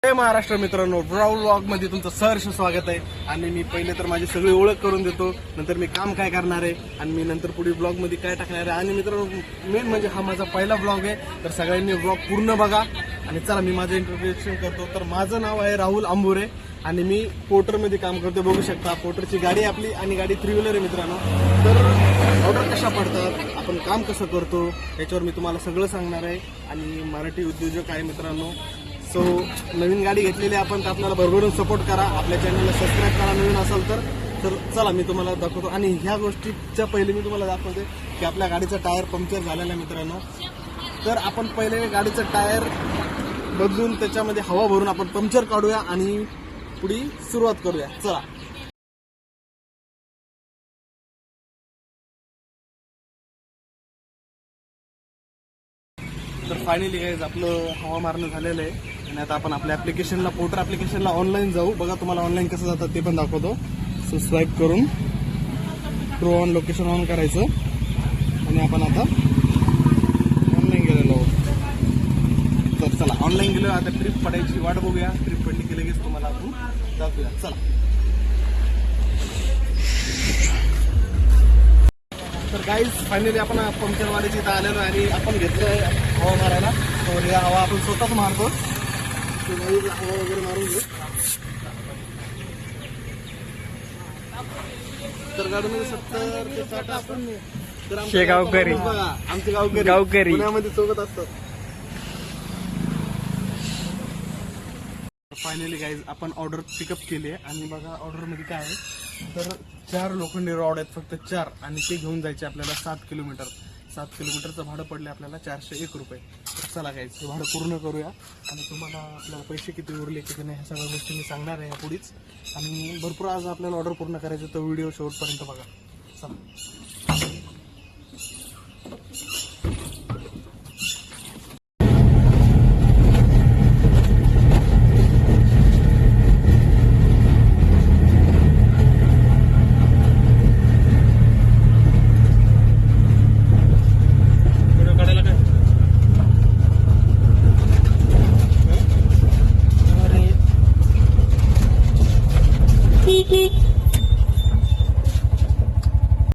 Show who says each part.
Speaker 1: जय महाराष्ट्र मित्रांनो, brawl vlog मध्ये तुमचं सहर्ष स्वागत आहे. आणि मी पहिले तर माझी सगळी ओळख करून देतो, नंतर मी काम काय करणार आहे आणि मी नंतर पुढे ब्लॉग मध्ये काय टाकणार आहे. आणि मित्रांनो, मेन म्हणजे हा माझा पहिला ब्लॉग आहे, तर सगळ्यांनी ब्लॉग पूर्ण बघा. आणि चला मी माझं इंट्रोडक्शन करतो. तर माझं नाव आहे राहुल आंबुरे आणि मी पोर्टरमध्ये काम करतो. बघू शकता पोर्टरची गाडी आपली आणि गाडी 3 व्हीलर आहे मित्रांनो. तर ऑर्डर कशा पडतात, आपण काम कसं करतो याच्यावर मी तुम्हाला सगळं सांगणार आहे. आणि मराठी उद्योजक आहे मित्रांनो. सो नवीन गाडी घेतलेली आपण, तर आपल्याला भरभरून सपोर्ट करा, आपल्या चॅनलला सबस्क्राईब करा नवीन असाल तर चला मी तुम्हाला दाखवतो. आणि ह्या गोष्टीच्या पहिले मी तुम्हाला दाखवते की आपल्या गाडीचा टायर पंक्चर झालेला आहे मित्रांनो. तर आपण पहिले गाडीचं टायर बदलून त्याच्यामध्ये हवा भरून आपण पंक्चर काढूया आणि पुढे सुरुवात करूया. चला. तर फायनली गाईज आपलं हवा मारणं झालेलं आहे आणि आता आपण आपल्या ऍप्लिकेशनला, पोर्टर ऍप्लिकेशनला ऑनलाईन जाऊ. बघा तुम्हाला ऑनलाईन कसं जातात ते पण दाखवतो. सो स्वाईप करून प्रो ऑन लोकेशन ऑन करायचं आणि आपण आता ऑनलाईन गेलेलो आहोत. तर चला ऑनलाईन गेलो. आता ट्रिप पडायची वाट बघूया. ट्रिप पडली की लगेच तुम्हाला आपण दाखवूया. चला. तर गाईज फायनली आपण पंक्चरवाडीची इथं आलेलो आणि आपण घेतलोय हवा मारायला. तर या हवा आपण स्वतःच मारतो. हवा वगैरे मारून घेऊ. तर गाडीमध्ये 70 ते 60 आपण, तर आमचे गावकरी बघा, आमचे गावकरी पुण्यामध्ये सोबत असतात. फायनली गाईज आपण ऑर्डर पिकअप केली आहे आणि बघा ऑर्डरमध्ये काय आहे, तर 4 लोखंडी रॉड आहेत, फक्त 4, आणि ते घेऊन जायचे आपल्याला 7 किलोमीटर. 7 किलोमीटरचं भाडं पडले आपल्याला 401 रुपये. तर चला गाईज हे भाडं पूर्ण करूया आणि तुम्हाला आपल्याला पैसे किती उरले किती नाही ह्या सगळ्या गोष्टी मी सांगणार आहे पुढेच. आणि भरपूर आज आपल्याला ऑर्डर पूर्ण करायचं, तर व्हिडिओ शेवटपर्यंत बघा. चला.